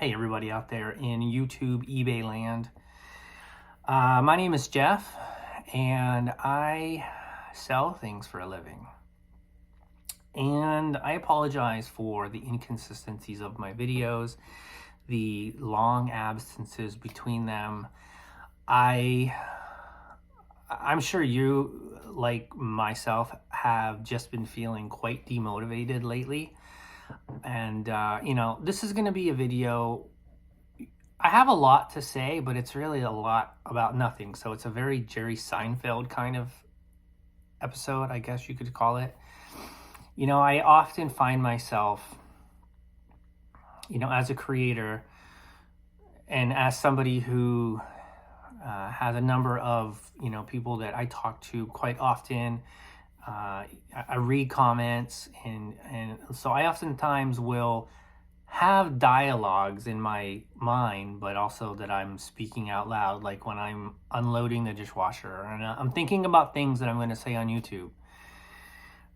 Hey everybody out there in YouTube, eBay land. My name is Jeff and I sell things for a living. And I apologize for the inconsistencies of my videos, the long absences between them. I'm sure you, like myself, have just been feeling quite demotivated lately. And, this is going to be a video. I have a lot to say, but it's really a lot about nothing. So it's a very Jerry Seinfeld kind of episode, I guess you could call it. I often find myself, as a creator and as somebody who has a number of, people that I talk to quite often. I read comments and so I oftentimes will have dialogues in my mind, but also that I'm speaking out loud, like when I'm unloading the dishwasher and I'm thinking about things that I'm going to say on YouTube,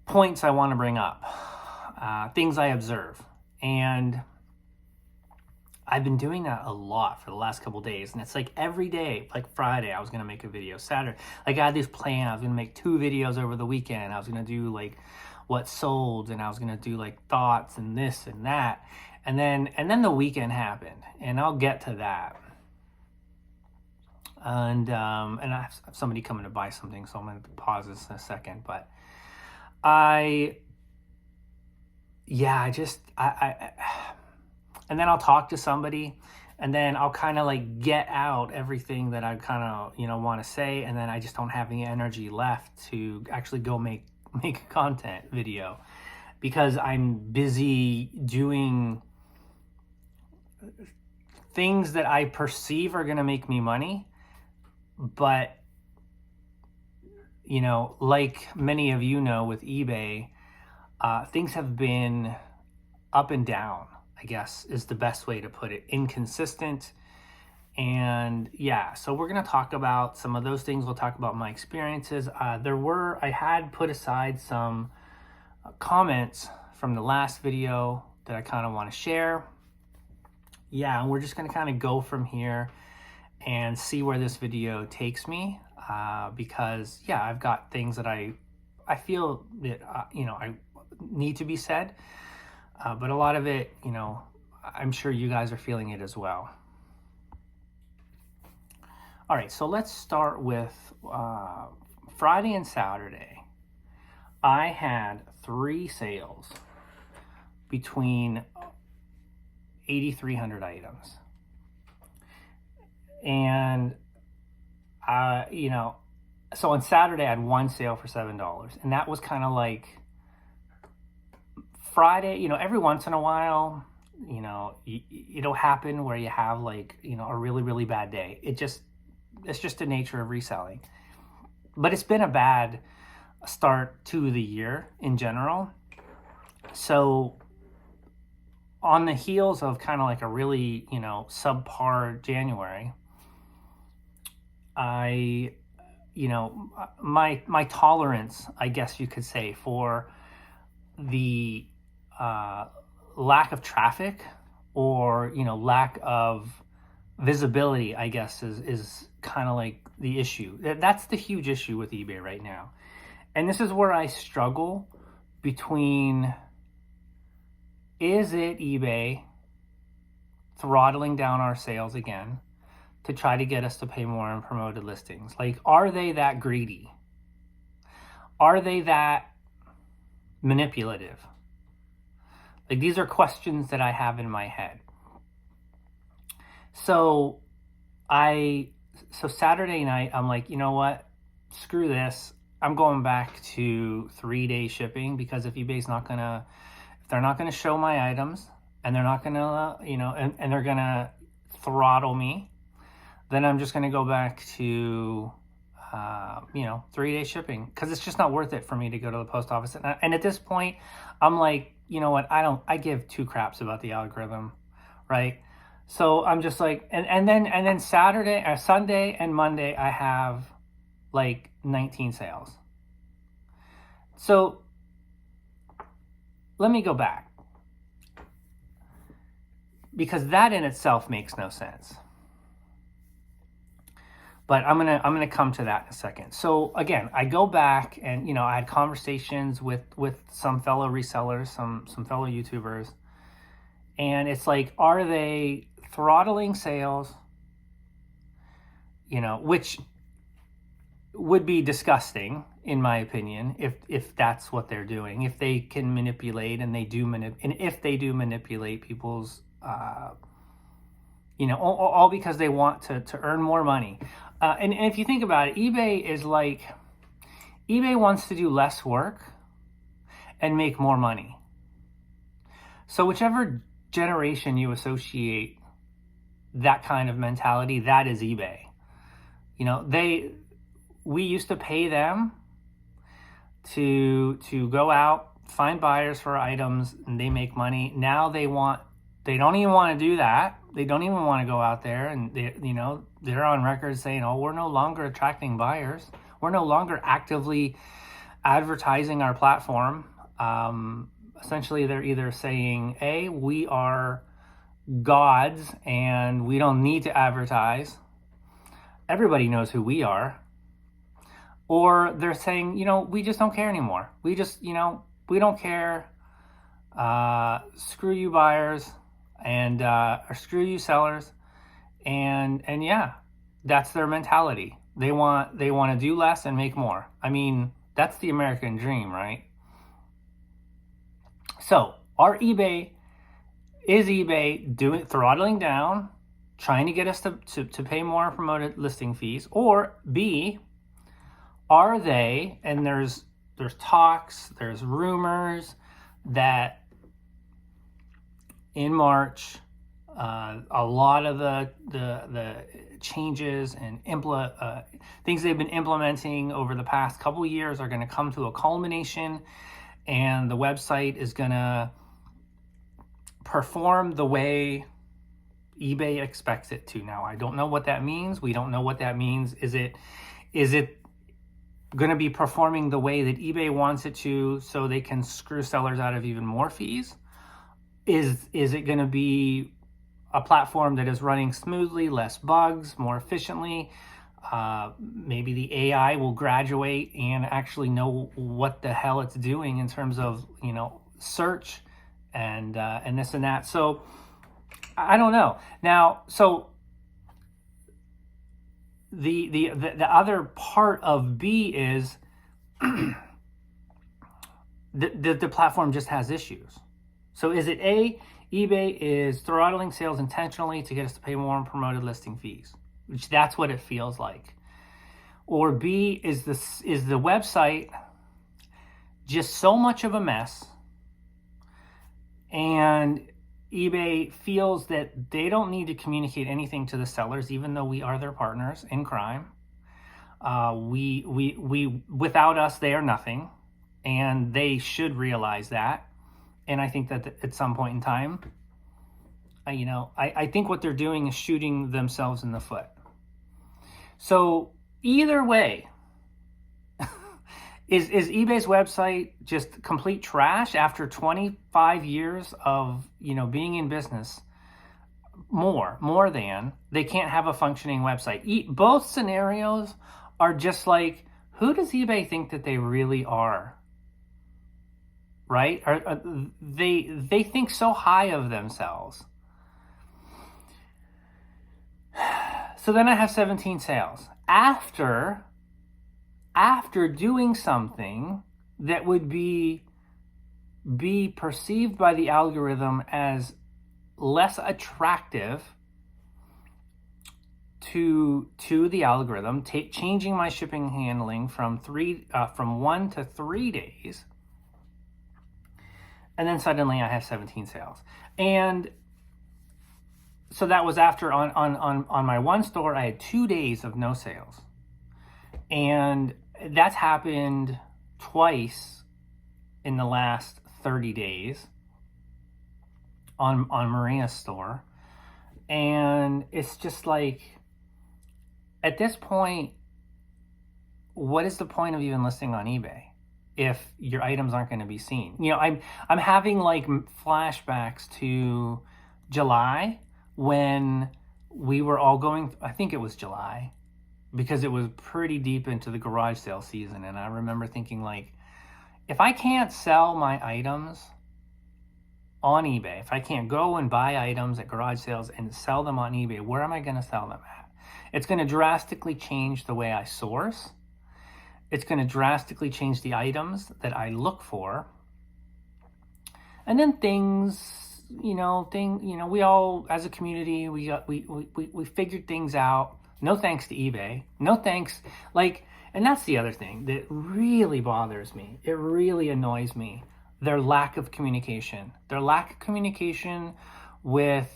points I want to bring up, things I observe. And I've been doing that a lot for the last couple of days. And it's like every day, like Friday, I was going to make a video. Saturday, like I had this plan. I was going to make 2 videos over the weekend. I was going to do like what sold, and I was going to do like thoughts and this and that. And then the weekend happened, and I'll get to that. And I have somebody coming to buy something, so I'm going to pause this in a second. But and then I'll talk to somebody, and then I'll kind of like get out everything that I kind of, want to say. And then I just don't have any energy left to actually go make a content video because I'm busy doing things that I perceive are going to make me money. But, like many of you know with eBay, things have been up and down, I guess is the best way to put it. Inconsistent. And so we're going to talk about some of those things. We'll talk about my experiences. I had put aside some comments from the last video that I kind of want to share. And we're just going to kind of go from here and see where this video takes me. Because I've got things that I feel that, I need to be said. But a lot of it, I'm sure you guys are feeling it as well. All right, so let's start with Friday and Saturday. I had 3 sales between 8,300 items. And, so on Saturday I had 1 sale for $7. And that was kind of like Friday, every once in a while, it'll happen where you have like, a really, really bad day. It's just the nature of reselling. But it's been a bad start to the year in general. So on the heels of kind of like a really, subpar January, my tolerance, I guess you could say, for the lack of traffic or, lack of visibility, I guess, is kind of like the issue. That's the huge issue with eBay right now. And this is where I struggle between, is it eBay throttling down our sales again to try to get us to pay more on promoted listings? Like, are they that greedy? Are they that manipulative? Like, these are questions that I have in my head. So Saturday night, I'm like, you know what? Screw this. I'm going back to 3-day shipping, because if eBay's if they're not gonna show my items, and they're not gonna, and they're gonna throttle me, then I'm just gonna go back to 3-day shipping, because it's just not worth it for me to go to the post office. And at this point, I'm like, you know what? I give 2 craps about the algorithm, right? So I'm just like, and then Saturday or Sunday and Monday, I have like 19 sales. So let me go back. because that in itself makes no sense. But I'm gonna come to that in a second. So again, I go back and I had conversations with some fellow resellers, some fellow YouTubers, and it's like, are they throttling sales? Which would be disgusting in my opinion if that's what they're doing. If they can manipulate and if they do manipulate people's all because they want to earn more money. And if you think about it, eBay wants to do less work and make more money. So whichever generation you associate that kind of mentality, that is eBay. We used to pay them to go out, find buyers for items, and they make money. Now they don't even want to do that. They don't even want to go out there, and they're on record saying, "Oh, we're no longer attracting buyers. We're no longer actively advertising our platform." Essentially, they're either saying, "A, we are gods and we don't need to advertise. Everybody knows who we are." Or they're saying, "We just don't care anymore. We just, we don't care. Screw you buyers and or screw you sellers." And yeah, that's their mentality. They want to do less and make more. I mean, that's the American dream, right? So, is eBay throttling down, trying to get us to pay more promoted listing fees? Or B, are they, and there's talks, there's rumors that in March, a lot of the changes and things they've been implementing over the past couple of years are going to come to a culmination, and the website is going to perform the way eBay expects it to. Now, I don't know what that means. We don't know what that means. Is it going to be performing the way that eBay wants it to, so they can screw sellers out of even more fees? Is it going to be a platform that is running smoothly, less bugs, more efficiently? Maybe the AI will graduate and actually know what the hell it's doing in terms of search and this and that. So I don't know. Now, so the other part of B is the platform just has issues. So is it A, eBay is throttling sales intentionally to get us to pay more on promoted listing fees, which that's what it feels like? Or B, is the website just so much of a mess, and eBay feels that they don't need to communicate anything to the sellers, even though we are their partners in crime. We without us, they are nothing, and they should realize that. And I think that at some point in time, I think what they're doing is shooting themselves in the foot. So either way, is eBay's website just complete trash after 25 years of being in business? More than they can't have a functioning website. Both scenarios are just like, who does eBay think that they really are? Right? They think so high of themselves. So then I have 17 sales after doing something that would be perceived by the algorithm as less attractive to the algorithm, changing my shipping handling from 1 to 3 days. And then suddenly I have 17 sales. And so that was after on my one store, I had 2 days of no sales. And that's happened twice in the last 30 days on Maria's store. And it's just like, at this point, what is the point of even listing on eBay if your items aren't going to be seen? I'm having like flashbacks to July, when we were all going, I think it was July, because it was pretty deep into the garage sale season. And I remember thinking, like, if I can't sell my items on eBay, if I can't go and buy items at garage sales and sell them on eBay, where am I going to sell them at? It's going to drastically change the way I source. It's going to drastically change the items that I look for. And then things, we all, as a community, we figured things out. No thanks to eBay. No thanks. And that's the other thing that really bothers me. It really annoys me. Their lack of communication. Their lack of communication with,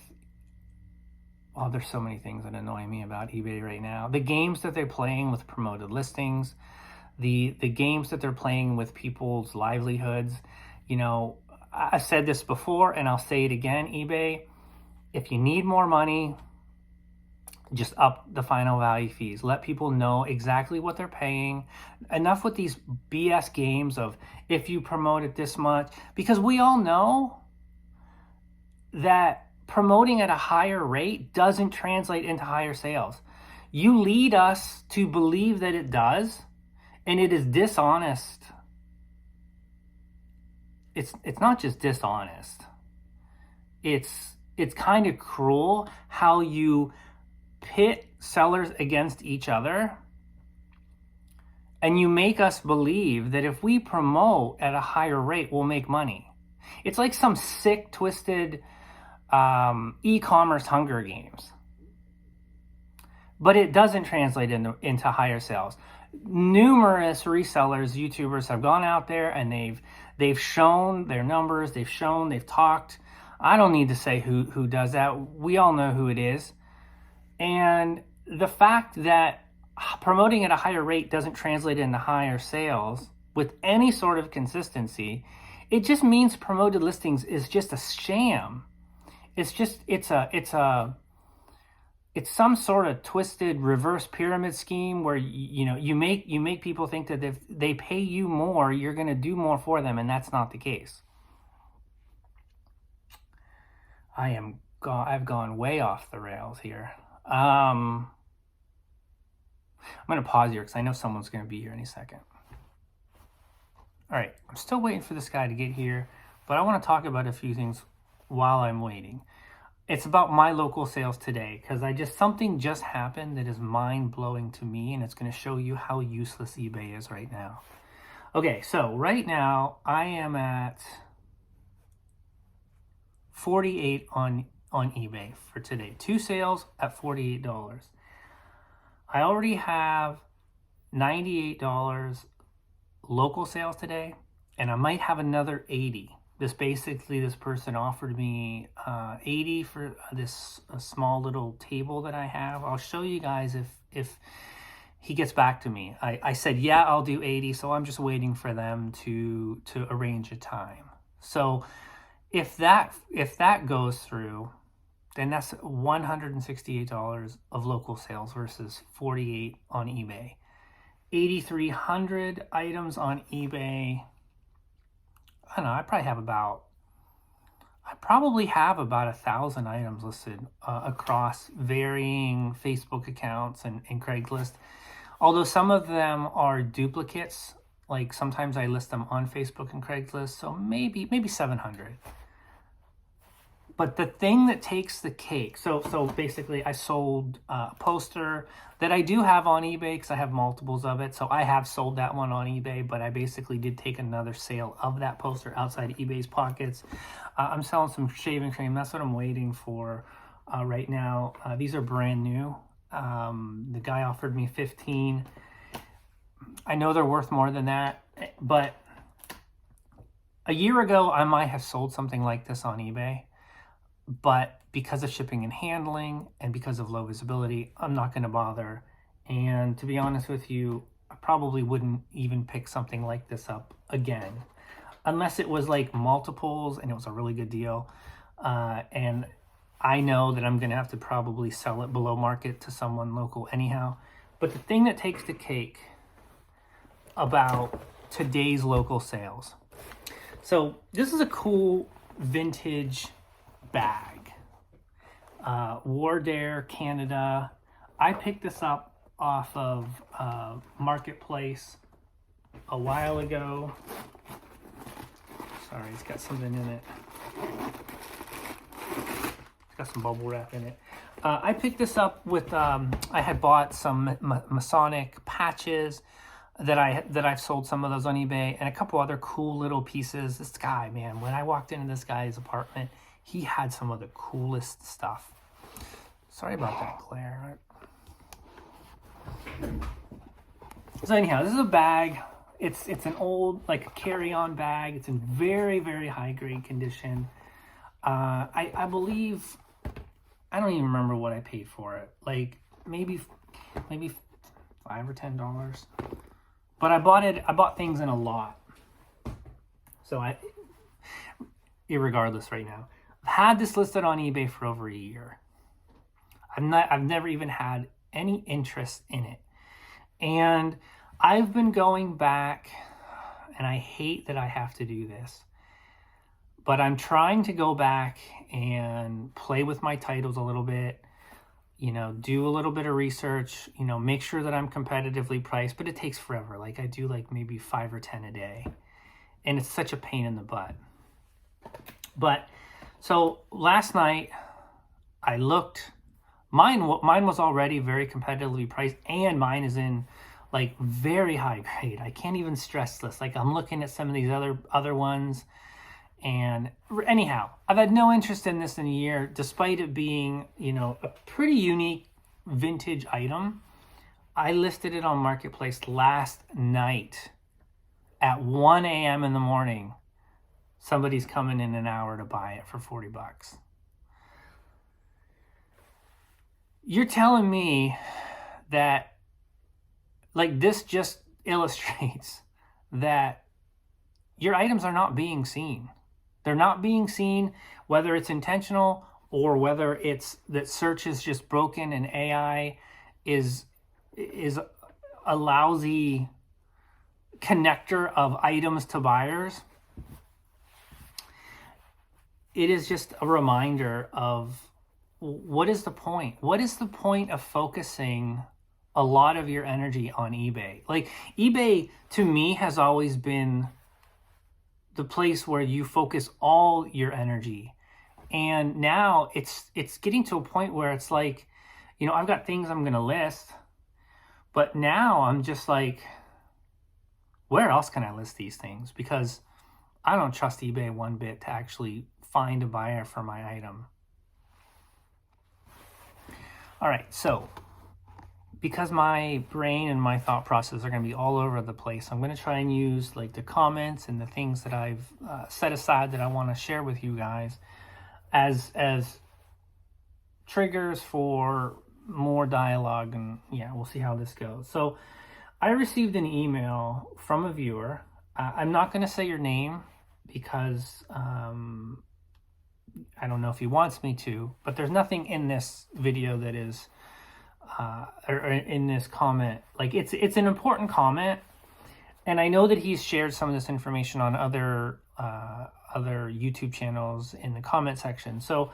there's so many things that annoy me about eBay right now. The games that they're playing with promoted listings, the games that they're playing with people's livelihoods. I've said this before and I'll say it again, eBay, if you need more money, just up the final value fees. Let people know exactly what they're paying. Enough with these BS games of if you promote it this much, because we all know that promoting at a higher rate doesn't translate into higher sales. You lead us to believe that it does, and it is dishonest. It's not just dishonest. It's kind of cruel how you pit sellers against each other, and you make us believe that if we promote at a higher rate, we'll make money. It's like some sick, twisted e-commerce Hunger Games. But it doesn't translate into higher sales. Numerous resellers, YouTubers have gone out there and they've shown their numbers, they've talked. I don't need to say who does that. We all know who it is. And the fact that promoting at a higher rate doesn't translate into higher sales with any sort of consistency, it just means promoted listings is just a sham. It's some sort of twisted reverse pyramid scheme where you make people think that if they pay you more, you're going to do more for them, and that's not the case. I've gone way off the rails here. I'm going to pause here because I know someone's going to be here any second. All right, I'm still waiting for this guy to get here, but I want to talk about a few things while I'm waiting. It's about my local sales today because something just happened that is mind-blowing to me, and it's going to show you how useless eBay is right now. Okay, so right now I am at 48 on eBay for today. 2 sales at $48. I already have $98 local sales today, and I might have another 80. This person offered me 80 for this small little table that I have. I'll show you guys if he gets back to me. I said, yeah, I'll do 80. So I'm just waiting for them to arrange a time. So if that goes through, then that's $168 of local sales versus 48 on eBay. 8,300 items on eBay. I don't know, I probably have about 1,000 items listed across varying Facebook accounts and Craigslist. Although some of them are duplicates, like sometimes I list them on Facebook and Craigslist, so maybe 700. But the thing that takes the cake, so basically I sold a poster that I do have on eBay because I have multiples of it. So I have sold that one on eBay, but I basically did take another sale of that poster outside eBay's pockets. I'm selling some shaving cream. That's what I'm waiting for right now. These are brand new. The guy offered me 15. I know they're worth more than that, but a year ago I might have sold something like this on eBay. But because of shipping and handling and because of low visibility, I'm not going to bother. And to be honest with you, I probably wouldn't even pick something like this up again. Unless it was like multiples and it was a really good deal. And I know that I'm going to have to probably sell it below market to someone local anyhow. But the thing that takes the cake about today's local sales. So this is a cool vintage bag. Wardair, Canada. I picked this up off of Marketplace a while ago. Sorry, it's got something in it. It's got some bubble wrap in it. I picked this up with, I had bought some Masonic patches that I've sold some of those on eBay, and a couple other cool little pieces. This guy, man, when I walked into this guy's apartment, he had some of the coolest stuff. Sorry about that, Claire. So anyhow, this is a bag. It's an old, like, carry-on bag. It's in very, very high-grade condition. I believe, I don't even remember what I paid for it. Like, maybe $5 or $10. But I bought things in a lot. So irregardless right now. I've had this listed on eBay for over a year. I've never even had any interest in it. And I've been going back, and I hate that I have to do this, but I'm trying to go back and play with my titles a little bit, you know, do a little bit of research, you know, make sure that I'm competitively priced, but it takes forever. Like, I do like maybe 5 or 10 a day, and it's such a pain in the butt. But so last night I looked, mine was already very competitively priced, and mine is in like very high grade. I can't even stress this. Like, I'm looking at some of these other ones, and anyhow, I've had no interest in this in a year, despite it being, you know, a pretty unique vintage item. I listed it on Marketplace last night at 1 a.m. in the morning. Somebody's coming in an hour to buy it for $40. You're telling me that, like, this just illustrates that your items are not being seen. They're not being seen, whether it's intentional or whether it's that search is just broken and AI is a lousy connector of items to buyers. It is just a reminder of, what is the point? What is the point of focusing a lot of your energy on eBay? Like, eBay to me has always been the place where you focus all your energy. And now it's getting to a point where it's like, you know, I've got things I'm going to list, but now I'm just like, where else can I list these things? Because I don't trust eBay one bit to actually find a buyer for my item. All right, so because my brain and my thought process are going to be all over the place, I'm going to try and use like the comments and the things that I've set aside that I want to share with you guys as triggers for more dialogue. And yeah, we'll see how this goes. So I received an email from a viewer. I'm not going to say your name because I don't know if he wants me to, but there's nothing in this video that is or in this comment, like, it's an important comment, and I know that he's shared some of this information on other YouTube channels in the comment section. So,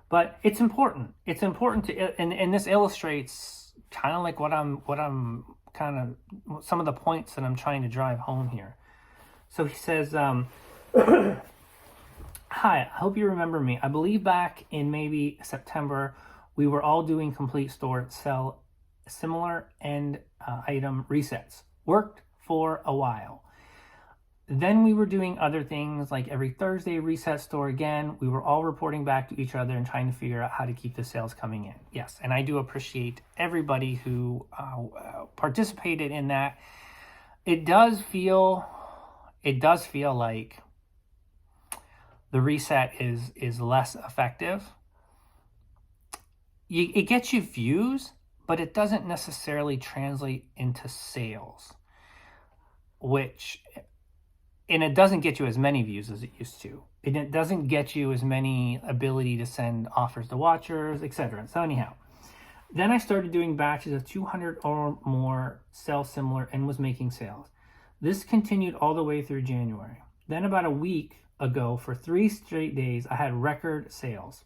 but it's important. It's important to, and this illustrates kind of like what I'm kind of some of the points that I'm trying to drive home here. So he says, "Hi, I hope you remember me. I believe back in maybe September, we were all doing complete store sell similar end item resets. Worked for a while. Then we were doing other things like every Thursday reset store again. We were all reporting back to each other and trying to figure out how to keep the sales coming in." Yes, and I do appreciate everybody who participated in that. It does feel like the reset is less effective. It gets you views, but it doesn't necessarily translate into sales, and it doesn't get you as many views as it used to. And it doesn't get you as many ability to send offers to watchers, etc. So anyhow, then I started doing batches of 200 or more sell similar and was making sales. This continued all the way through January. Then about a week ago, for 3 straight days, I had record sales.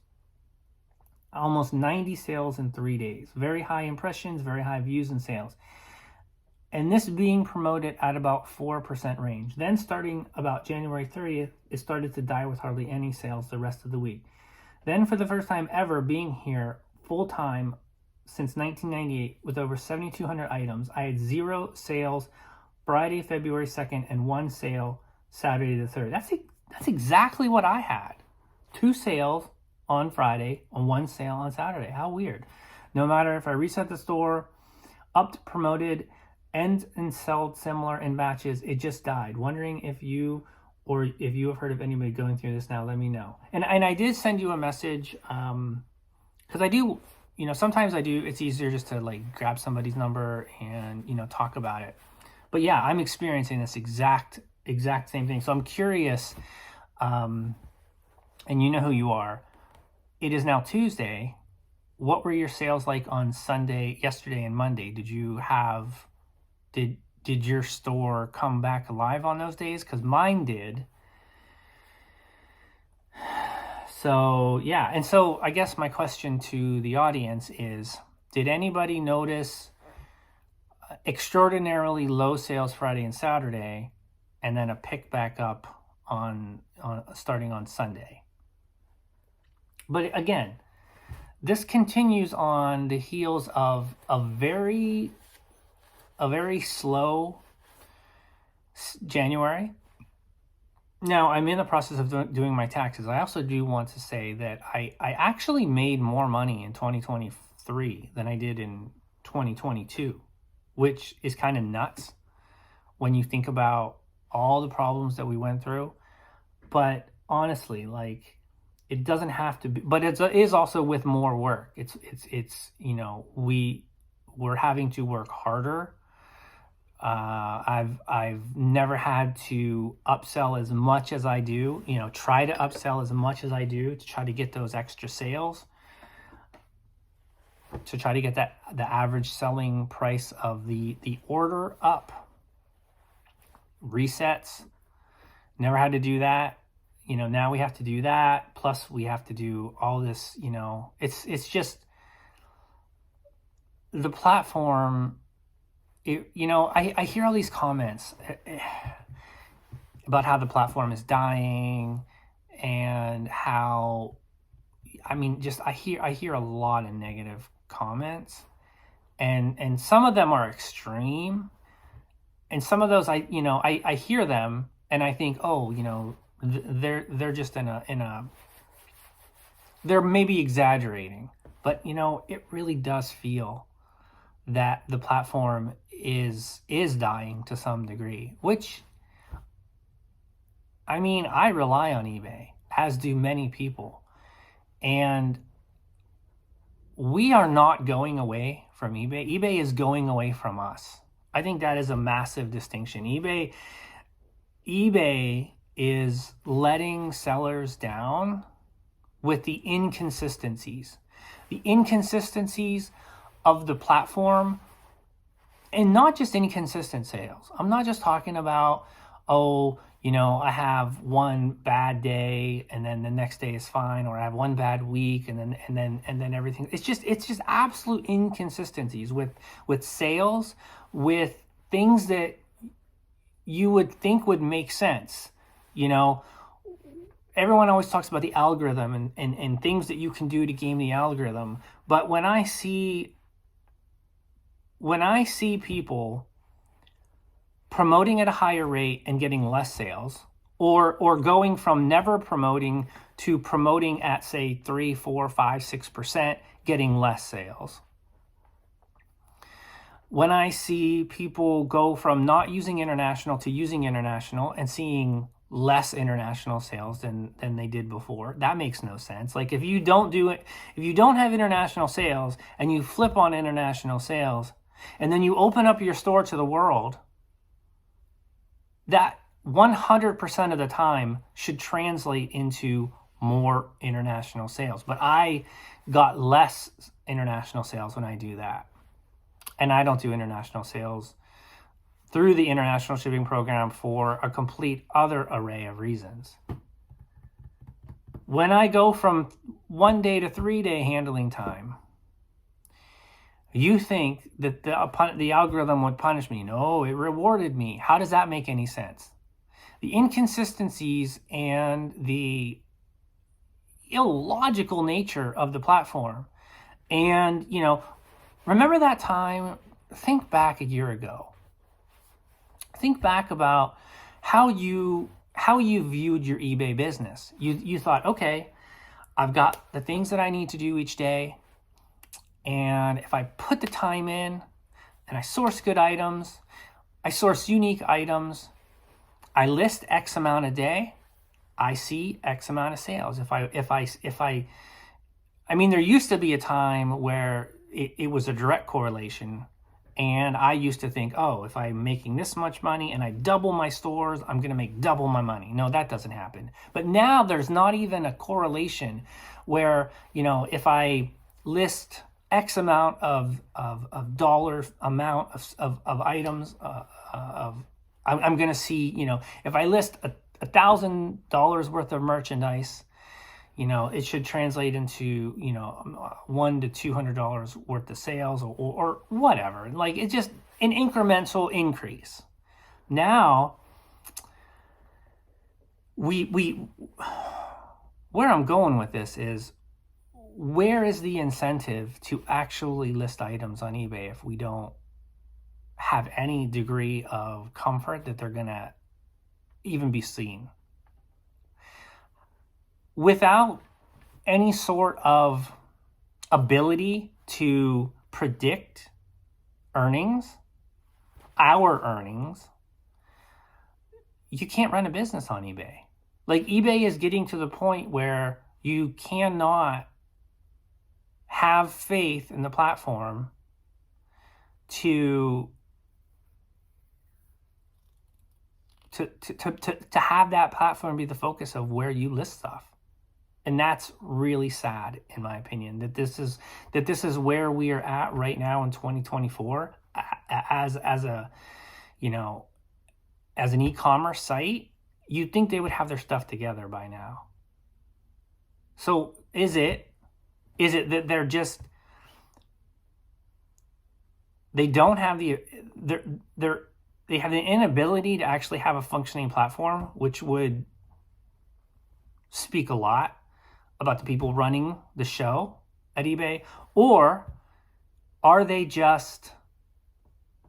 Almost 90 sales in 3 days. Very high impressions, very high views and sales. And this being promoted at about 4% range. Then starting about January 30th, it started to die with hardly any sales the rest of the week. Then for the first time ever being here full time since 1998 with over 7,200 items, I had 0 sales Friday, February 2nd, and 1 sale Saturday the 3rd. That's exactly what I had. 2 sales on Friday and 1 sale on Saturday. How weird. No matter if I reset the store, upped, promoted, and sold similar in batches, it just died. Wondering if you have heard of anybody going through this now, let me know. And I did send you a message, because I do, sometimes I do, it's easier just to like grab somebody's number and, talk about it. But yeah, I'm experiencing this exact same thing. So I'm curious, and you know who you are. It is now Tuesday. What were your sales like on Sunday, yesterday, and Monday? Did your store come back alive on those days? Because mine did. So yeah, and so I guess my question to the audience is, did anybody notice extraordinarily low sales Friday and Saturday, and then a pick back up on starting on Sunday? But again, this continues on the heels of a very slow January. Now, I'm in the process of doing my taxes. I also do want to say that I actually made more money in 2023 than I did in 2022, which is kind of nuts when you think about all the problems that we went through. But honestly, like, it doesn't have to be, but it is also with more work. It's we're having to work harder. I've never had to upsell as much as I do, try to upsell as much as I do to try to get those extra sales, to try to get the average selling price of the order up. Resets, never had to do that. Now we have to do that. Plus we have to do all this, it's just the platform. I hear all these comments about how the platform is dying and how, I hear a lot of negative comments, and some of them are extreme, and some of those I hear them and I think, they're just they're maybe exaggerating, but it really does feel that the platform is dying to some degree, which, I rely on eBay, as do many people, and we are not going away from eBay. eBay is going away from us. I think that is a massive distinction. eBay is letting sellers down with the inconsistencies of the platform, and not just inconsistent sales. I'm not just talking about, I have one bad day and then the next day is fine, or I have one bad week and then everything. It's just absolute inconsistencies with sales, with things that you would think would make sense. Everyone always talks about the algorithm and things that you can do to game the algorithm. But when I see people promoting at a higher rate and getting less sales, or going from never promoting to promoting at, say, 3, 4, 5, 6%, getting less sales. When I see people go from not using international to using international and seeing less international sales than they did before, that makes no sense. Like, if you don't have international sales and you flip on international sales and then you open up your store to the world, that 100% of the time should translate into more international sales. But I got less international sales when I do that. And I don't do international sales through the international shipping program for a complete other array of reasons. When I go from 1 day to 3 day handling time, you think that the algorithm would punish me. No, it rewarded me. How does that make any sense? The inconsistencies and the illogical nature of the platform. And, remember that time? Think back a year ago. Think back about how you viewed your eBay business. You thought, okay, I've got the things that I need to do each day. And if I put the time in and I source good items, I source unique items, I list X amount a day, I see X amount of sales. I mean, there used to be a time where it was a direct correlation. And I used to think, oh, if I'm making this much money and I double my stores, I'm going to make double my money. No, that doesn't happen. But now there's not even a correlation where, if I list X amount of dollar amount of items, I'm going to see, if I list $1,000 worth of merchandise, it should translate into, $100 to $200 worth of sales or whatever. Like, it's just an incremental increase. Now, where I'm going with this is, where is the incentive to actually list items on eBay if we don't have any degree of comfort that they're going to even be seen? Without any sort of ability to predict earnings, our earnings, you can't run a business on eBay. Like, eBay is getting to the point where you cannot have faith in the platform to have that platform be the focus of where you list stuff. And that's really sad, in my opinion, that this is where we are at right now in 2024 as an e-commerce site. You'd think they would have their stuff together by now. So is it that they don't have they have the inability to actually have a functioning platform, which would speak a lot about the people running the show at eBay? Or are they just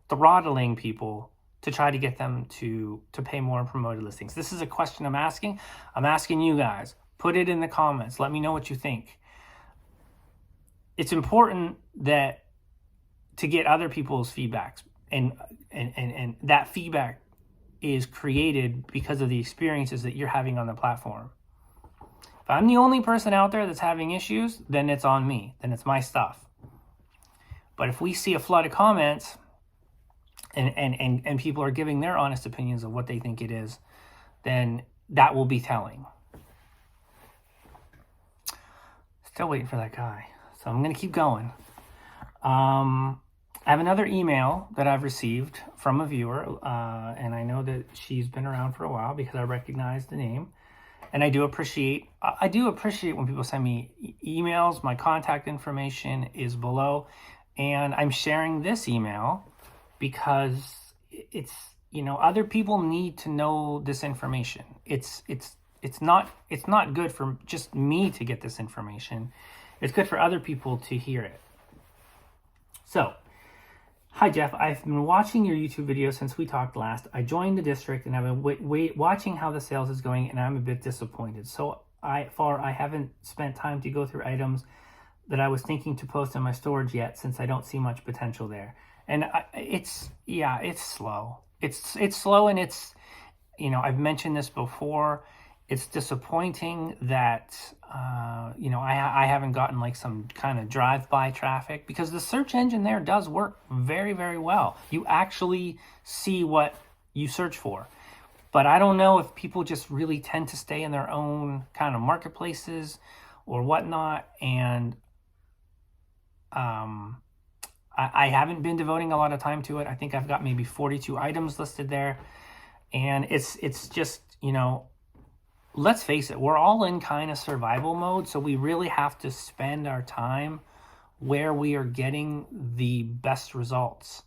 throttling people to try to get them to pay more on promoted listings? This is a question I'm asking. I'm asking you guys. Put it in the comments. Let me know what you think. It's important to get other people's feedbacks, and that feedback is created because of the experiences that you're having on the platform. If I'm the only person out there that's having issues, then it's on me. Then it's my stuff. But if we see a flood of comments and people are giving their honest opinions of what they think it is, then that will be telling. Still waiting for that guy. So I'm going to keep going. I have another email that I've received from a viewer, and I know that she's been around for a while because I recognize the name. And I do appreciate when people send me emails. My contact information is below, and I'm sharing this email because it's, other people need to know this information. It's not good for just me to get this information. It's good for other people to hear it. So, hi Jeff, I've been watching your YouTube videos since we talked last. I joined the district and I've been watching how the sales is going, and I'm a bit disappointed. So I haven't spent time to go through items that I was thinking to post in my storage yet, since I don't see much potential there. And it's slow. It's slow, and it's, I've mentioned this before. It's disappointing that, I haven't gotten like some kind of drive-by traffic, because the search engine there does work very, very well. You actually see what you search for. But I don't know if people just really tend to stay in their own kind of marketplaces or whatnot. And I haven't been devoting a lot of time to it. I think I've got maybe 42 items listed there. And it's just, let's face it, we're all in kind of survival mode. So we really have to spend our time where we are getting the best results.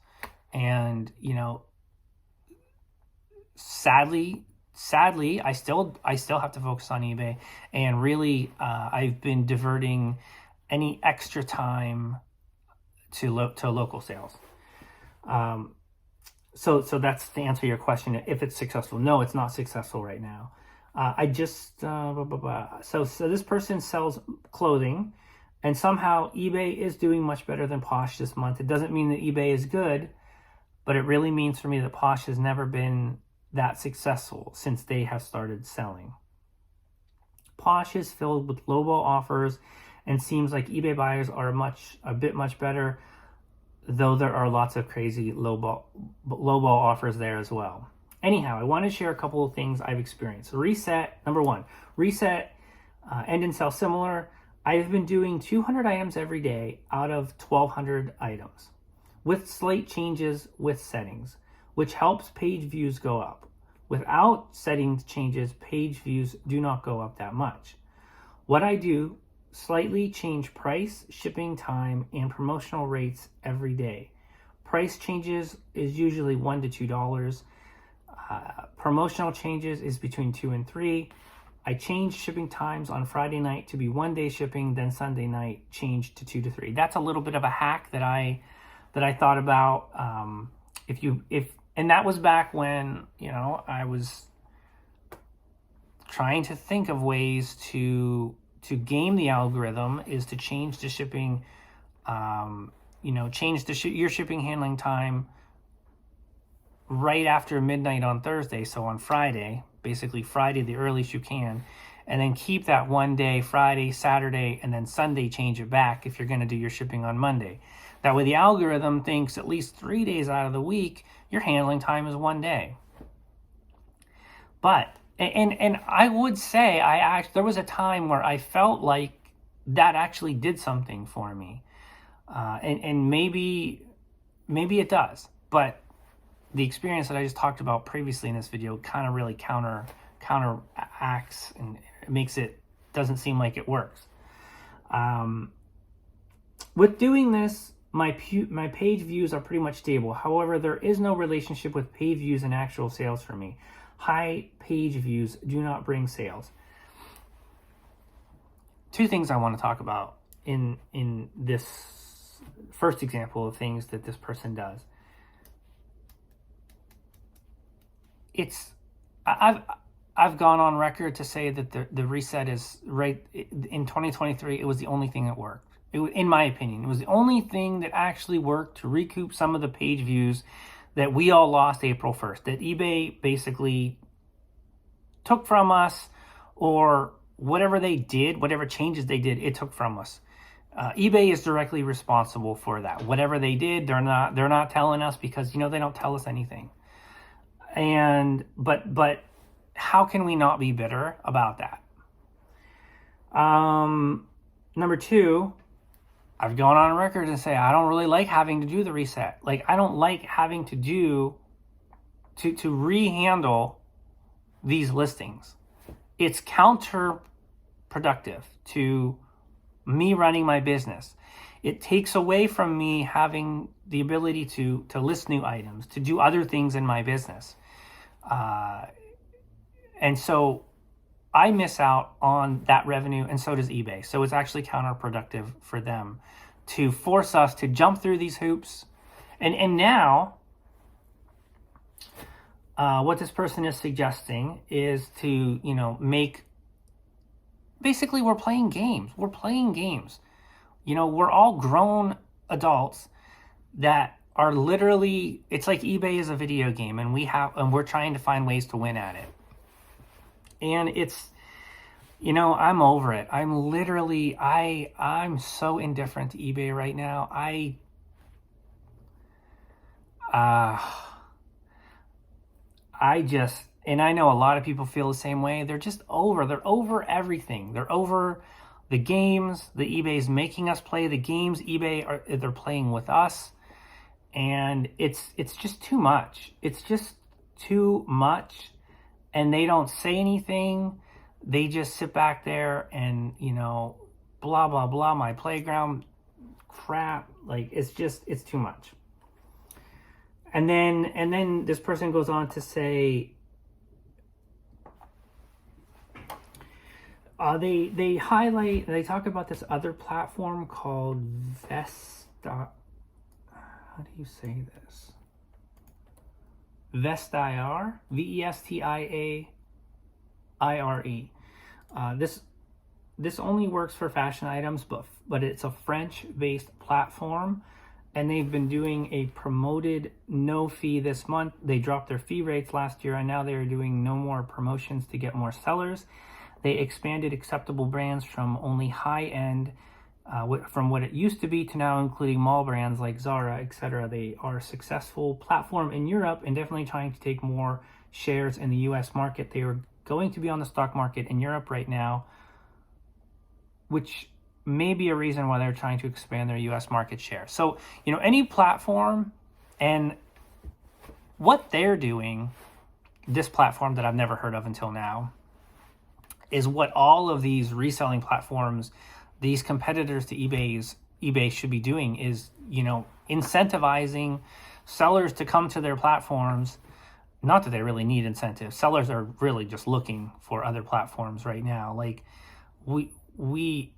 And, you know, sadly, I still have to focus on eBay, and really, I've been diverting any extra time to local sales. So that's to answer your question. If it's successful, no, it's not successful right now. So this person sells clothing, and somehow eBay is doing much better than Posh this month. It doesn't mean that eBay is good, but it really means for me that Posh has never been that successful since they have started selling. Posh is filled with lowball offers, and seems like eBay buyers are a bit much better, though there are lots of crazy lowball offers there as well. Anyhow, I want to share a couple of things I've experienced. Reset, number one. Reset, end and sell similar. I've been doing 200 items every day out of 1,200 items, with slight changes with settings, which helps page views go up. Without settings changes, page views do not go up that much. What I do, slightly change price, shipping time, and promotional rates every day. Price changes is usually $1 to $2. Promotional changes is between 2 and 3. I changed shipping times on Friday night to be 1-day shipping, then Sunday night changed to 2 to 3. That's a little bit of a hack that I thought about. And that was back when, you know, I was trying to think of ways to game the algorithm, is to change the shipping, change your shipping handling time right after midnight on Thursday. So on Friday, basically Friday, the earliest you can, and then keep that 1 day, Friday, Saturday, and then Sunday, change it back if you're going to do your shipping on Monday. That way the algorithm thinks at least 3 days out of the week, your handling time is 1 day. But, and I would say, there was a time where I felt like that actually did something for me. And maybe it does, but the experience that I just talked about previously in this video kind of really counteracts and doesn't seem like it works. With doing this, my page views are pretty much stable. However, there is no relationship with page views and actual sales for me. High page views do not bring sales. Two things I want to talk about in this first example of things that this person does. I've gone on record to say that the reset is right in 2023. It was the only thing that worked. In my opinion, it was the only thing that actually worked to recoup some of the page views that we all lost April 1st, that eBay basically took from us, or whatever they did, whatever changes they did, it took from us. eBay is directly responsible for that. Whatever they did, they're not telling us, because, you know, they don't tell us anything. But how can we not be bitter about that? Number two, I've gone on record and say I don't really like having to do the reset. Like, I don't like having to rehandle these listings. It's counterproductive to me running my business. It takes away from me having the ability to list new items, to do other things in my business. And so I miss out on that revenue, and so does eBay. So it's actually counterproductive for them to force us to jump through these hoops. And now, what this person is suggesting is to, basically we're playing games. We're playing games. We're all grown adults that are literally, it's like eBay is a video game, and we're trying to find ways to win at it. And it's, I'm over it. I'm so indifferent to eBay right now. And I know a lot of people feel the same way. They're over everything. They're over the games. The eBay's making us play the games. They're playing with us. And it's just too much. It's just too much. And they don't say anything. they just sit back there and, blah, blah, blah, my playground crap. Like, it's too much. And then this person goes on to say, they highlight, they talk about this other platform called Vesta. How do you say this? Vestiare, Vestiaire. This only works for fashion items, but it's a French-based platform, and they've been doing a promoted no fee this month. They dropped their fee rates last year, and now they are doing no more promotions to get more sellers. They expanded acceptable brands from only high-end, from what it used to be, to now including mall brands like Zara, etc. They are a successful platform in Europe and definitely trying to take more shares in the US market. They are going to be on the stock market in Europe right now, which may be a reason why they're trying to expand their US market share. So, any platform, and what they're doing, this platform that I've never heard of until now, is what all of these reselling platforms, these competitors to eBay should be doing, is, incentivizing sellers to come to their platforms. Not that they really need incentives. Sellers are really just looking for other platforms right now. Like, we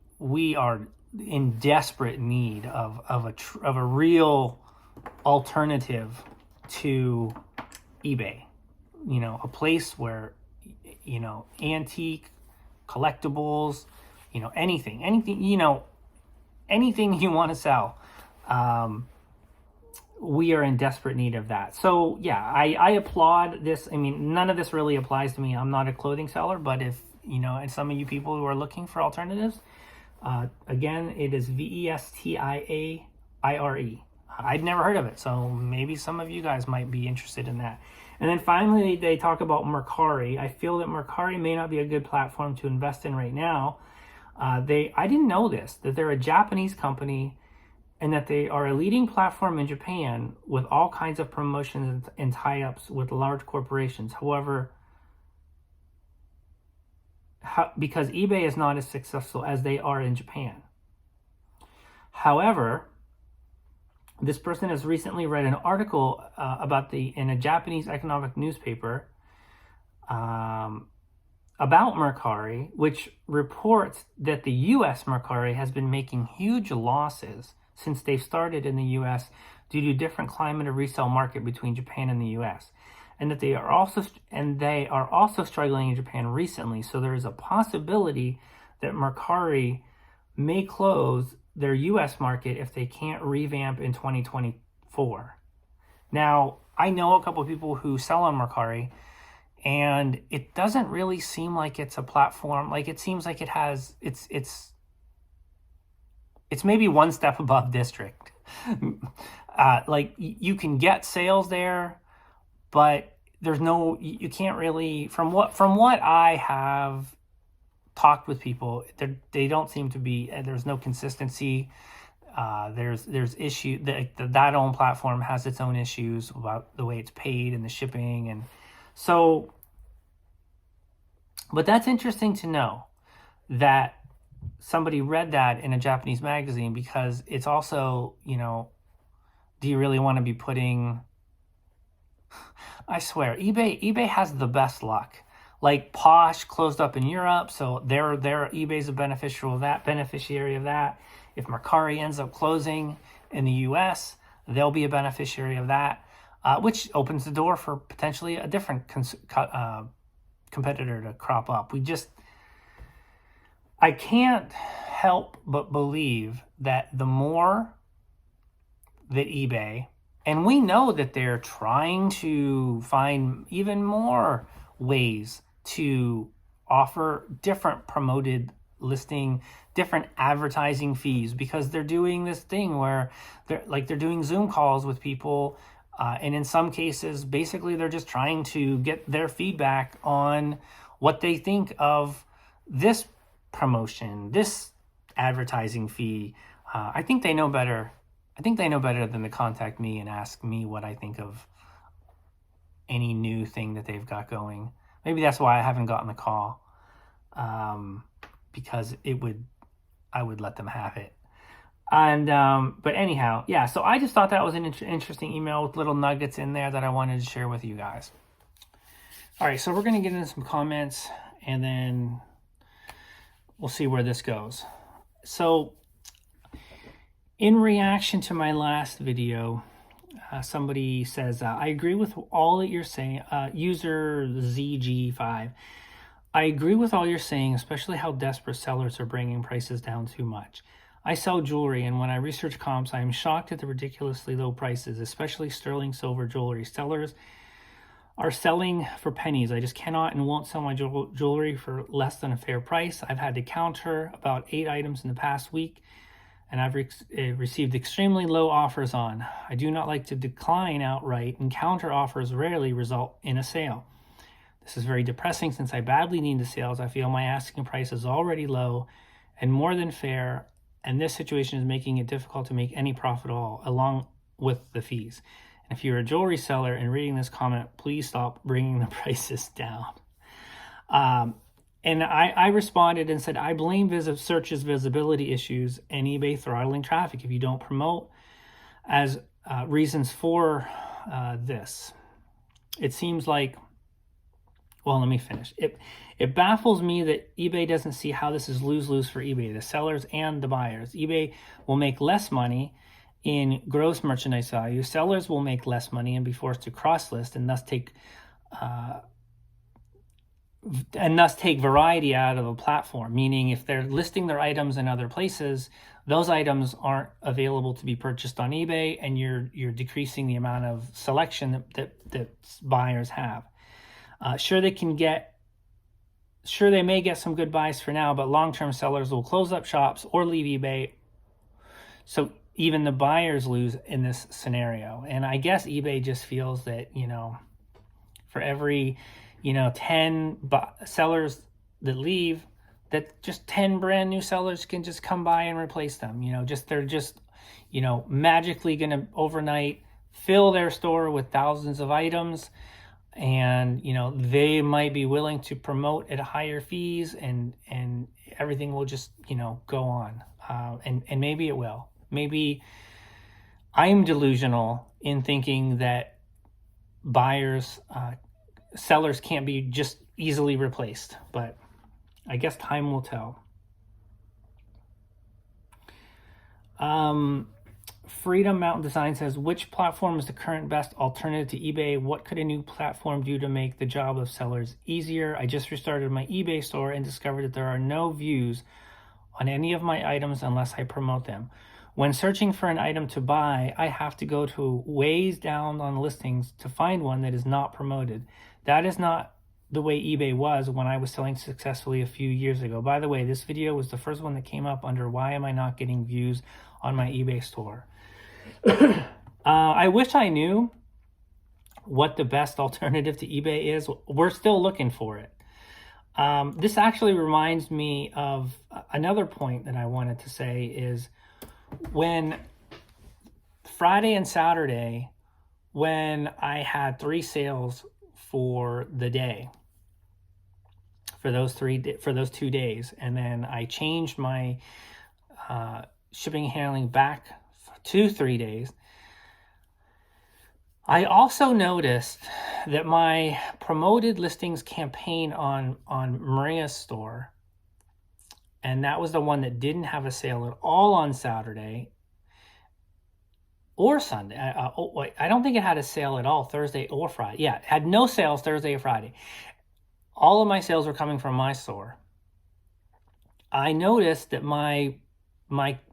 are in desperate need of a real alternative to eBay. A place where, antique, collectibles, anything, anything you want to sell. We are in desperate need of that. So yeah, I applaud this. I mean, none of this really applies to me. I'm not a clothing seller, but if, and some of you people who are looking for alternatives, again, it is Vestiaire. I'd never heard of it, so maybe some of you guys might be interested in that. And then finally, they talk about Mercari. I feel that Mercari may not be a good platform to invest in right now. I didn't know this, that they're a Japanese company and that they are a leading platform in Japan with all kinds of promotions and tie-ups with large corporations. However, because eBay is not as successful as they are in Japan. However, this person has recently read an article in a Japanese economic newspaper about Mercari, which reports that the U.S. Mercari has been making huge losses since they started in the U.S. due to different climate of resale market between Japan and the U.S. And that they are also struggling in Japan recently. So there is a possibility that Mercari may close their U.S. market if they can't revamp in 2024. Now, I know a couple of people who sell on Mercari, and it doesn't really seem like it's a platform. Like, it seems like it's maybe one step above District. Like, you can get sales there, but you can't really, from what I have talked with people, they don't seem to be, there's no consistency. There's issue that own platform has its own issues about the way it's paid and the shipping. And so, but that's interesting to know that somebody read that in a Japanese magazine, because it's also, do you really want to be putting, I swear, eBay has the best luck. Like, Posh closed up in Europe, so their eBay's a beneficiary of that. If Mercari ends up closing in the U.S., they'll be a beneficiary of that, which opens the door for potentially a different competitor to crop up. I can't help but believe that the more that eBay, and we know that they're trying to find even more ways to offer different promoted listing, different advertising fees, because they're doing this thing where they're doing Zoom calls with people, and in some cases, basically, they're just trying to get their feedback on what they think of this promotion, this advertising fee. I think they know better. I think they know better than to contact me and ask me what I think of any new thing that they've got going. Maybe that's why I haven't gotten the call. because I would let them have it. And but anyhow, yeah, so I just thought that was an interesting email with little nuggets in there that I wanted to share with you guys. All right, so we're going to get into some comments, and then we'll see where this goes. So in reaction to my last video, somebody says, I agree with all that you're saying, user ZG5. I agree with all you're saying, especially how desperate sellers are bringing prices down too much. I sell jewelry, and when I research comps, I am shocked at the ridiculously low prices, especially sterling silver jewelry. Sellers are selling for pennies. I just cannot and won't sell my jewelry for less than a fair price. I've had to counter about 8 items in the past week, and I've received extremely low offers on. I do not like to decline outright, and counter offers rarely result in a sale. This is very depressing since I badly need the sales. I feel my asking price is already low and more than fair, and this situation is making it difficult to make any profit at all, along with the fees. And if you're a jewelry seller and reading this comment, please stop bringing the prices down. And I responded and said, I blame search's visibility issues and eBay throttling traffic if you don't promote as reasons for this. It seems like, well, let me finish. It baffles me that eBay doesn't see how this is lose-lose for eBay, the sellers and the buyers. eBay will make less money in gross merchandise value. Sellers will make less money and be forced to cross-list and thus take variety out of a platform. Meaning, if they're listing their items in other places, those items aren't available to be purchased on eBay, and you're decreasing the amount of selection that buyers have. Sure, they may get some good buys for now, but long-term sellers will close up shops or leave eBay. So even the buyers lose in this scenario. And I guess eBay just feels that, for every, 10 sellers that leave, that just 10 brand new sellers can just come by and replace them. They're just magically going to overnight fill their store with thousands of items. And, they might be willing to promote at higher fees, and everything will just, go on. And maybe it will. Maybe I'm delusional in thinking that sellers can't be just easily replaced, but I guess time will tell. Freedom Mountain Design says, which platform is the current best alternative to eBay? What could a new platform do to make the job of sellers easier? I just restarted my eBay store and discovered that there are no views on any of my items unless I promote them. When searching for an item to buy, I have to go to ways down on listings to find one that is not promoted. That is not the way eBay was when I was selling successfully a few years ago. By the way, this video was the first one that came up under why am I not getting views on my eBay store. I wish I knew what the best alternative to eBay is. We're still looking for it. This actually reminds me of another point that I wanted to say is when Friday and Saturday, when I had 3 sales for the day, for those 2 days, and then I changed my shipping and handling back to 3 days. I also noticed that my promoted listings campaign on Maria's store, and that was the one that didn't have a sale at all on Saturday or Sunday. I don't think it had a sale at all Thursday or Friday. Yeah, it had no sales Thursday or Friday. All of my sales were coming from my store. I noticed that my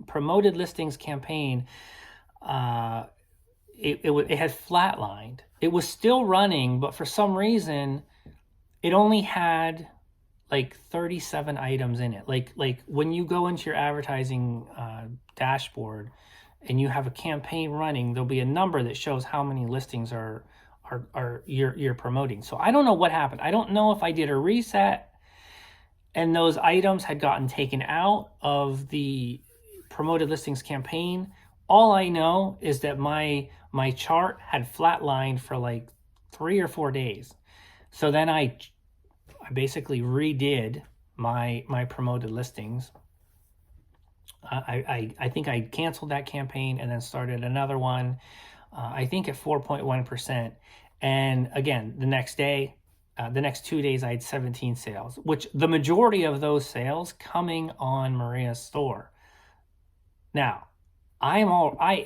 promoted listings campaign, it had flatlined. It was still running, but for some reason, it only had like 37 items in it. Like when you go into your advertising dashboard and you have a campaign running, there'll be a number that shows how many listings you're promoting. So I don't know what happened. I don't know if I did a reset and those items had gotten taken out of the promoted listings campaign. All I know is that my chart had flatlined for like 3 or 4 days. So then I basically redid my promoted listings. I think I canceled that campaign and then started another one, I think at 4.1%. And again, the next day, the next 2 days, I had 17 sales, which the majority of those sales coming on Maria's store. Now, I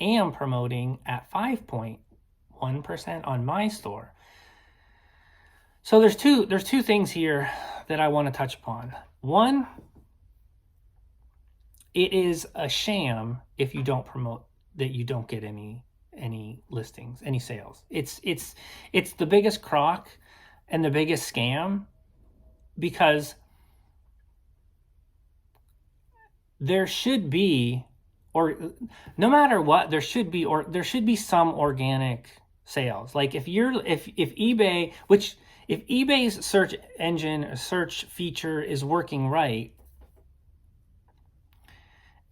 am promoting at 5.1% on my store. So there's two things here that I want to touch upon. One, it is a sham if you don't promote, that you don't get any listings, any sales. It's the biggest crock and the biggest scam, because there should be, or no matter what, there should be some organic sales. Like if eBay, if eBay's search engine search feature is working right,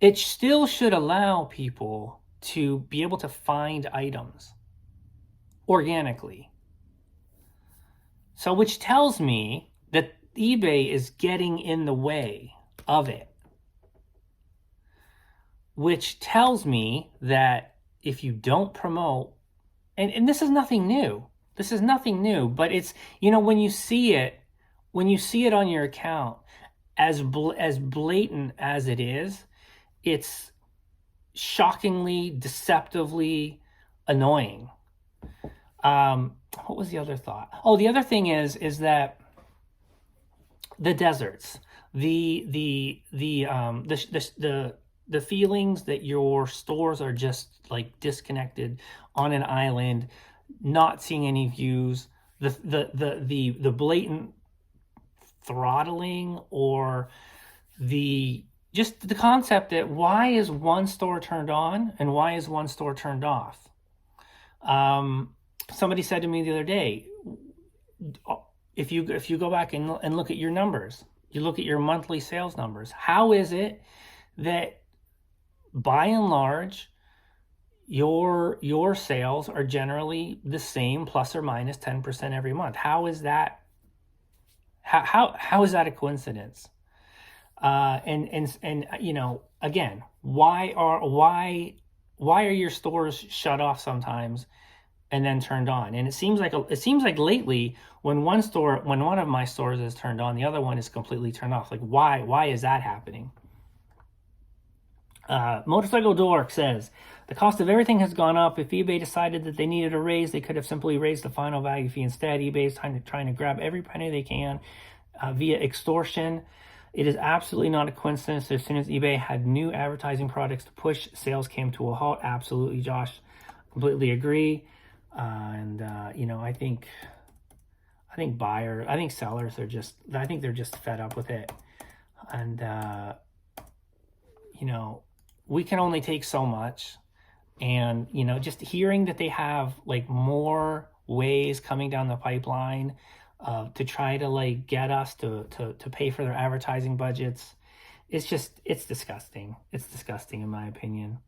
it still should allow people to be able to find items organically. So which tells me that eBay is getting in the way of it. Which tells me that if you don't promote, and this is nothing new. This is nothing new, but it's, when you see it on your account, as blatant as it is, it's shockingly, deceptively annoying. What was the other thought? Oh, the other thing is that the deserts, the feelings that your stores are just like disconnected on an island, not seeing any views, the blatant throttling, or just the concept that why is one store turned on and why is one store turned off? Somebody said to me the other day, if you go back and look at your numbers, you look at your monthly sales numbers, how is it that by and large your sales are generally the same, plus or minus 10% every month? How is that? How is that a coincidence? And again, why are your stores shut off sometimes and then turned on? And it seems like lately, when one of my stores is turned on, the other one is completely turned off. Like why is that happening? Motorcycle Dork says, the cost of everything has gone up. If eBay decided that they needed a raise, they could have simply raised the final value fee instead. eBay is trying to grab every penny they can via extortion. It is absolutely not a coincidence. As soon as eBay had new advertising products to push, sales came to a halt. Absolutely, Josh. Completely agree. I think sellers are they're just fed up with it. And, we can only take so much. And, just hearing that they have like more ways coming down the pipeline to try to like get us to pay for their advertising budgets, it's disgusting. It's disgusting in my opinion.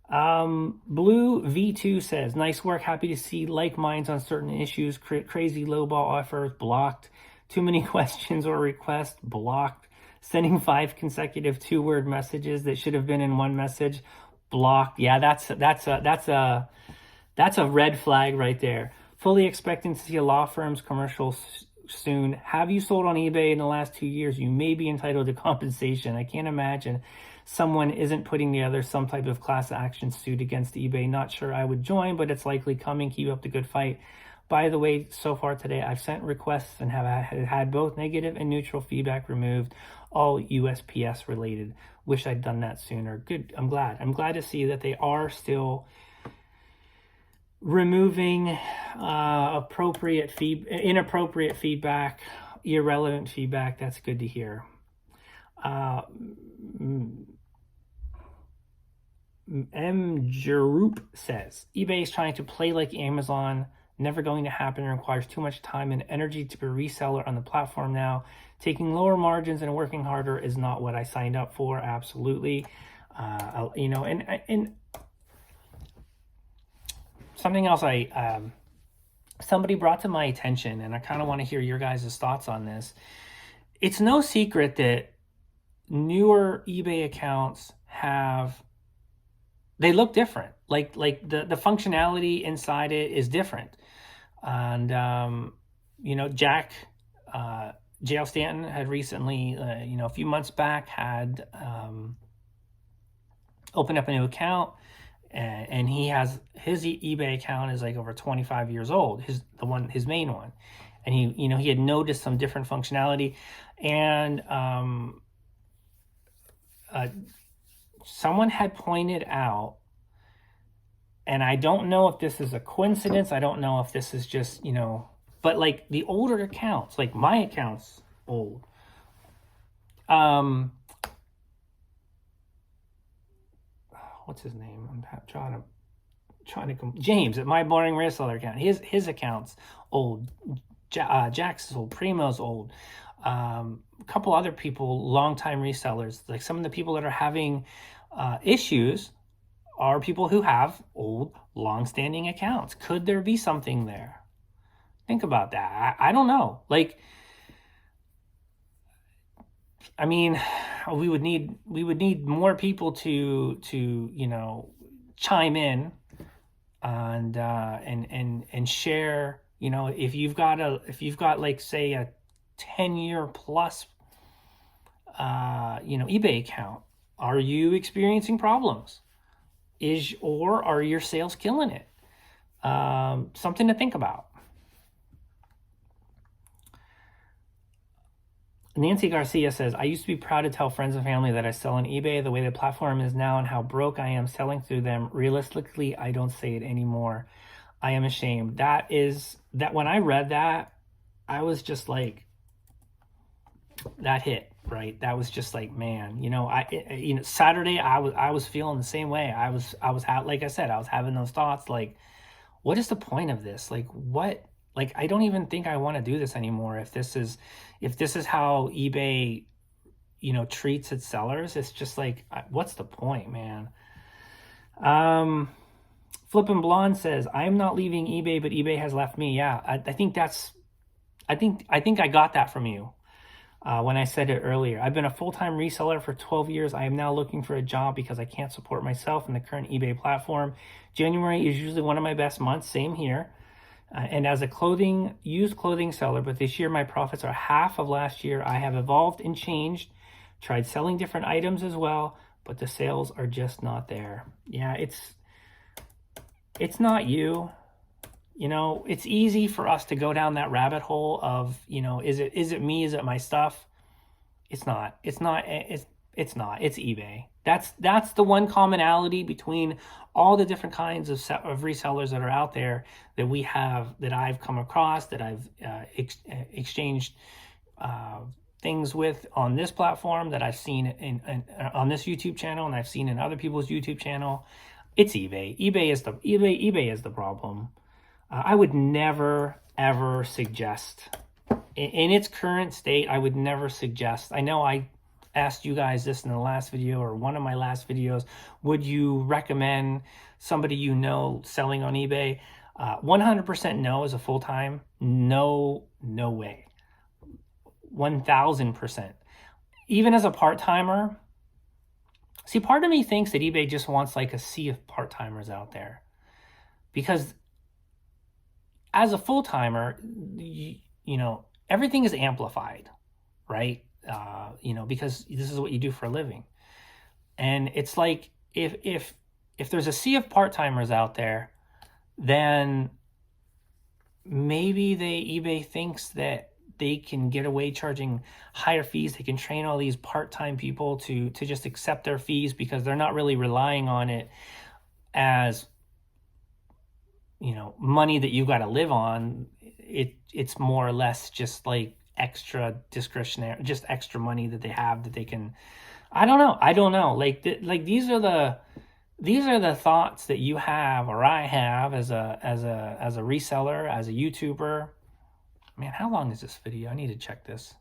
Blue V2 says, nice work. Happy to see like minds on certain issues. Crazy lowball offers blocked. Too many questions or requests blocked. Sending 5 consecutive 2-word messages that should have been in one message blocked. Yeah, that's a red flag right there. Fully expecting to see a law firm's commercial soon. Have you sold on eBay in the last 2 years? You may be entitled to compensation. I can't imagine someone isn't putting together some type of class action suit against eBay. Not sure I would join, but it's likely coming. Keep up the good fight. By the way, so far today, I've sent requests and have had both negative and neutral feedback removed, all USPS related. Wish I'd done that sooner. Good. I'm glad. I'm glad to see that they are still removing inappropriate feedback, irrelevant feedback. That's good to hear. Jaroop says, eBay is trying to play like Amazon. Never going to happen. It requires too much time and energy to be a reseller on the platform now. Taking lower margins and working harder is not what I signed up for. Absolutely. And something else somebody brought to my attention, and I kind of want to hear your guys' thoughts on this, it's no secret that newer eBay accounts they look different. Like the functionality inside it is different. And Jack JL Stanton had recently, a few months back, had opened up a new account, and he has his eBay account is like over 25 years old. His main one, and he had noticed some different functionality, and someone had pointed out, and I don't know if this is a coincidence. I don't know if this is just, but like the older accounts, like my account's old. What's his name? I'm trying to James at My Boring Reseller account. His account's old. Jack's old. Primo's old. A couple other people, longtime resellers. Like some of the people that are having issues are people who have old, long-standing accounts. Could there be something there? Think about that. I don't know. Like, I mean, we would need more people to chime in and share. If you've got like, say, a 10-year plus eBay account, are you experiencing problems? Or are your sales killing it? Something to think about. Nancy Garcia says, I used to be proud to tell friends and family that I sell on eBay the way the platform is now and how broke I am selling through them. Realistically, I don't say it anymore. I am ashamed. That when I read that, I was just like, that hit, right? That was just like, man, Saturday I was feeling the same way. I was like I said, I was having those thoughts like, what is the point of this? Like, what? Like, I don't even think I want to do this anymore. If this is how eBay, treats its sellers, it's just like, what's the point, man? Flippin' Blonde says, I am not leaving eBay, but eBay has left me. Yeah, I think I got that from you when I said it earlier. I've been a full-time reseller for 12 years. I am now looking for a job because I can't support myself in the current eBay platform. January is usually one of my best months. Same here. And as a used clothing seller, but this year my profits are half of last year. I have evolved and changed, tried selling different items as well, but the sales are just not there. Yeah, it's not you. It's easy for us to go down that rabbit hole of, is it me? Is it my stuff? It's not. It's eBay. That's the one commonality between all the different kinds of resellers that are out there that I've come across, that I've exchanged things with on this platform, that I've seen on this YouTube channel, and I've seen in other people's YouTube channel. It's eBay. eBay is the problem. I would never ever suggest, in its current state, I would never suggest. I know I asked you guys this in the last video, or one of my last videos. Would you recommend somebody selling on eBay? 100% no as a full-time. No way. 1,000%. Even as a part-timer. See, part of me thinks that eBay just wants like a sea of part-timers out there. Because as a full-timer, everything is amplified, right? Because this is what you do for a living. And it's like, if there's a sea of part-timers out there, then maybe eBay thinks that they can get away charging higher fees. They can train all these part-time people to just accept their fees because they're not really relying on it as, money that you got to live on. It's more or less just like extra discretionary, just extra money that they have that they can. I don't know. Like these are the thoughts that you have, or I have, as a reseller, as a YouTuber. Man, how long is this video? I need to check this.